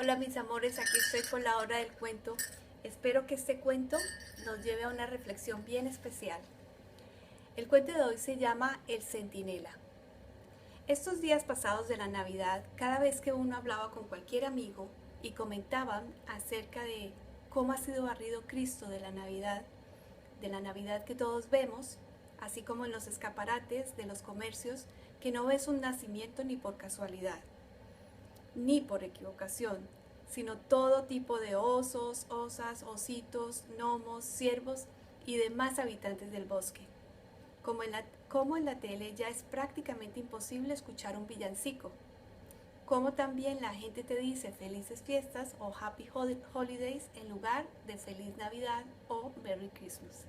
Hola mis amores, aquí estoy con la hora del cuento. Espero que este cuento nos lleve a una reflexión bien especial. El cuento de hoy se llama El Centinela. Estos días pasados de la Navidad, cada vez que uno hablaba con cualquier amigo y comentaban acerca de cómo ha sido barrido Cristo de la Navidad que todos vemos, así como en los escaparates de los comercios, que no ves un nacimiento ni por casualidad, ni por equivocación, sino todo tipo de osos, osas, ositos, gnomos, ciervos y demás habitantes del bosque. Como en la tele ya es prácticamente imposible escuchar un villancico, como también la gente te dice felices fiestas o happy holidays en lugar de feliz Navidad o Merry Christmas.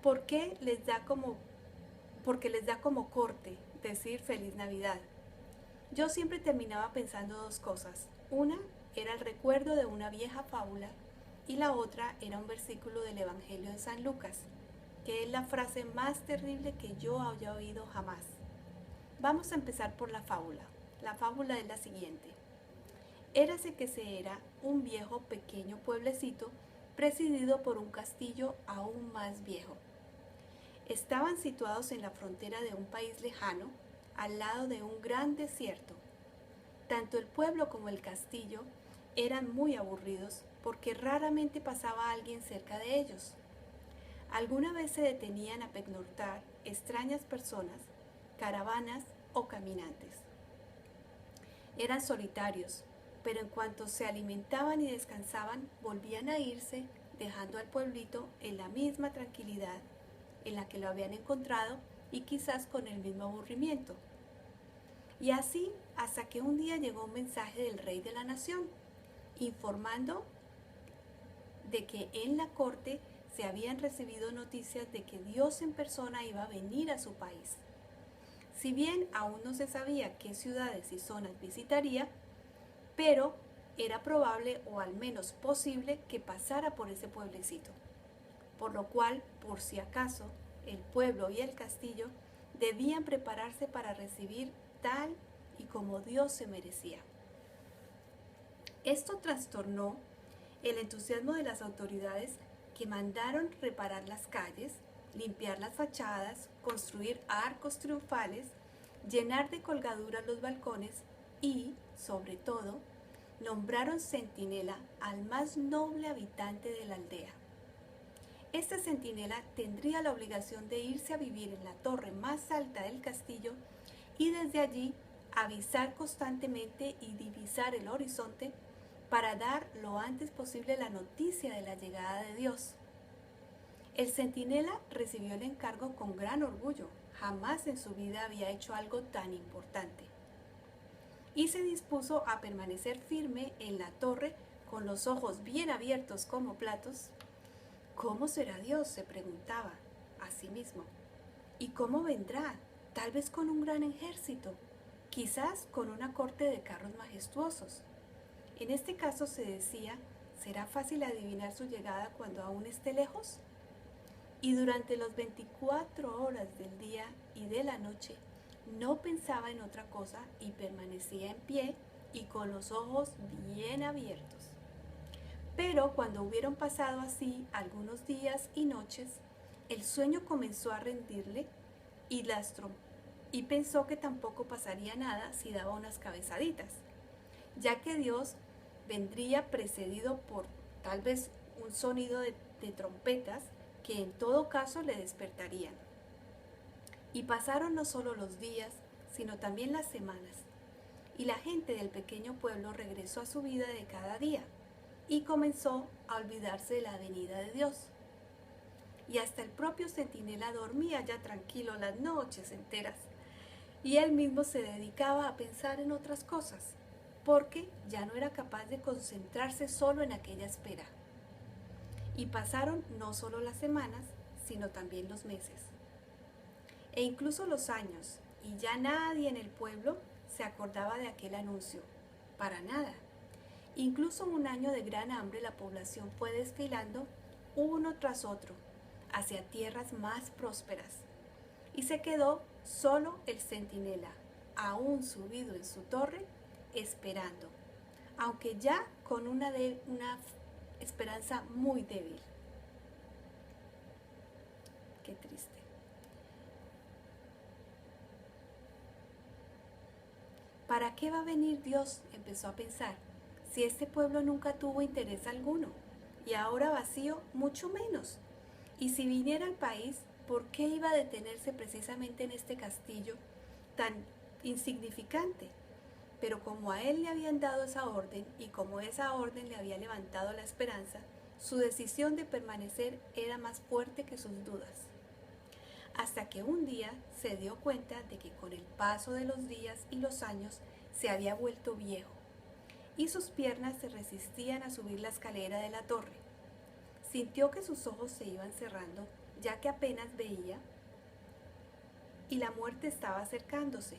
¿Por qué les da como, porque les da como corte decir feliz Navidad? Yo siempre terminaba pensando dos cosas. Una era el recuerdo de una vieja fábula y la otra era un versículo del Evangelio de San Lucas, que es la frase más terrible que yo haya oído jamás. Vamos a empezar por la fábula. La fábula es la siguiente. Érase que se era un viejo pequeño pueblecito presidido por un castillo aún más viejo. Estaban situados en la frontera de un país lejano, al lado de un gran desierto. Tanto el pueblo como el castillo eran muy aburridos porque raramente pasaba alguien cerca de ellos. Alguna vez se detenían a pernoctar extrañas personas, caravanas o caminantes. Eran solitarios, pero en cuanto se alimentaban y descansaban, volvían a irse, dejando al pueblito en la misma tranquilidad en la que lo habían encontrado y quizás con el mismo aburrimiento. Y así hasta que un día llegó un mensaje del rey de la nación, informando de que en la corte se habían recibido noticias de que Dios en persona iba a venir a su país. Si bien aún no se sabía qué ciudades y zonas visitaría, pero era probable o al menos posible que pasara por ese pueblecito. Por lo cual, por si acaso, el pueblo y el castillo debían prepararse para recibir tal y como Dios se merecía. Esto trastornó el entusiasmo de las autoridades, que mandaron reparar las calles, limpiar las fachadas, construir arcos triunfales, llenar de colgaduras los balcones y, sobre todo, nombraron centinela al más noble habitante de la aldea. Este centinela tendría la obligación de irse a vivir en la torre más alta del castillo y desde allí avisar constantemente y divisar el horizonte para dar lo antes posible la noticia de la llegada de Dios. El centinela recibió el encargo con gran orgullo. Jamás en su vida había hecho algo tan importante. Y se dispuso a permanecer firme en la torre con los ojos bien abiertos como platos. ¿Cómo será Dios?, se preguntaba a sí mismo. ¿Y cómo vendrá? Tal vez con un gran ejército, quizás con una corte de carros majestuosos. En este caso se decía, ¿será fácil adivinar su llegada cuando aún esté lejos? Y durante las 24 horas del día y de la noche no pensaba en otra cosa y permanecía en pie y con los ojos bien abiertos. Pero cuando hubieron pasado así algunos días y noches, el sueño comenzó a rendirle y pensó que tampoco pasaría nada si daba unas cabezaditas, ya que Dios vendría precedido por tal vez un sonido de trompetas que en todo caso le despertarían. Y pasaron no solo los días, sino también las semanas, y la gente del pequeño pueblo regresó a su vida de cada día y comenzó a olvidarse de la venida de Dios. Y hasta el propio centinela dormía ya tranquilo las noches enteras, y él mismo se dedicaba a pensar en otras cosas, porque ya no era capaz de concentrarse solo en aquella espera. Y pasaron no solo las semanas, sino también los meses, e incluso los años, y ya nadie en el pueblo se acordaba de aquel anuncio, para nada. Incluso un año de gran hambre la población fue desfilando uno tras otro hacia tierras más prósperas, y se quedó solo el centinela, aún subido en su torre, esperando, aunque ya con una esperanza muy débil. Qué triste. ¿Para qué va a venir Dios? Empezó a pensar, si este pueblo nunca tuvo interés alguno, y ahora vacío mucho menos. Y si viniera al país, ¿por qué iba a detenerse precisamente en este castillo tan insignificante? Pero como a él le habían dado esa orden, y como esa orden le había levantado la esperanza, su decisión de permanecer era más fuerte que sus dudas. Hasta que un día se dio cuenta de que con el paso de los días y los años se había vuelto viejo, y sus piernas se resistían a subir la escalera de la torre. Sintió que sus ojos se iban cerrando, ya que apenas veía, y la muerte estaba acercándose,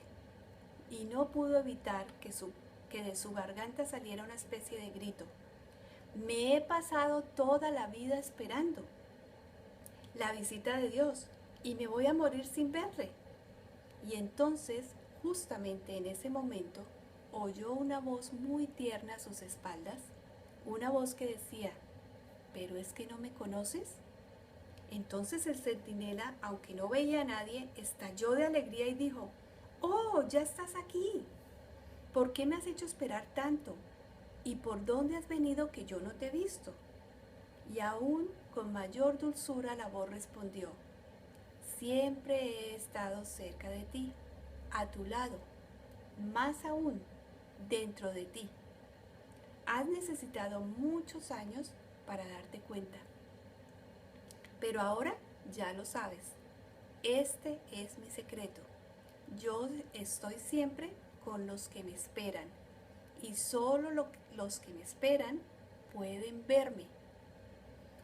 y no pudo evitar que de su garganta saliera una especie de grito. Me he pasado toda la vida esperando la visita de Dios, y me voy a morir sin verle. Y entonces, justamente en ese momento, oyó una voz muy tierna a sus espaldas, una voz que decía, ¿pero es que no me conoces? Entonces el centinela, aunque no veía a nadie, estalló de alegría y dijo, ¡oh, ya estás aquí! ¿Por qué me has hecho esperar tanto? ¿Y por dónde has venido que yo no te he visto? Y aún con mayor dulzura la voz respondió, siempre he estado cerca de ti, a tu lado, más aún, dentro de ti. Has necesitado muchos años para darte cuenta. Pero ahora ya lo sabes. Este es mi secreto. Yo estoy siempre con los que me esperan. Y solo los que me esperan pueden verme.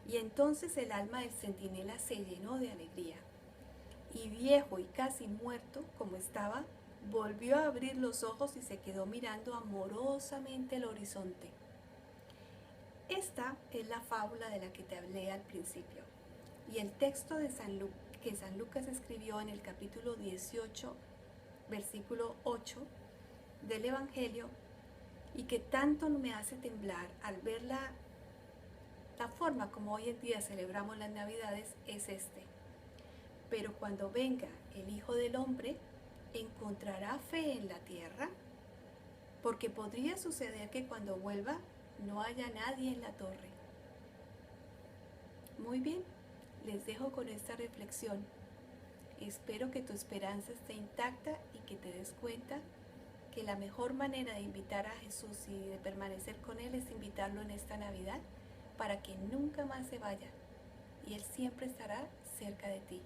Y entonces el alma del centinela se llenó de alegría. Y viejo y casi muerto como estaba, volvió a abrir los ojos y se quedó mirando amorosamente el horizonte. Esta es la fábula de la que te hablé al principio. Y el texto de que San Lucas escribió en el capítulo 18, versículo 8 del Evangelio, y que tanto me hace temblar al ver la forma como hoy en día celebramos las Navidades, es este. Pero cuando venga el Hijo del Hombre, ¿encontrará fe en la tierra? Porque podría suceder que cuando vuelva no haya nadie en la torre. Muy bien, les dejo con esta reflexión. Espero que tu esperanza esté intacta y que te des cuenta que la mejor manera de invitar a Jesús y de permanecer con Él es invitarlo en esta Navidad para que nunca más se vaya y Él siempre estará cerca de ti.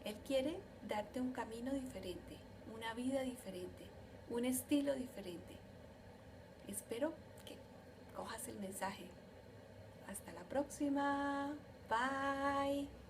Él quiere darte un camino diferente, una vida diferente, un estilo diferente. Espero que cojas el mensaje. Hasta la próxima. Bye.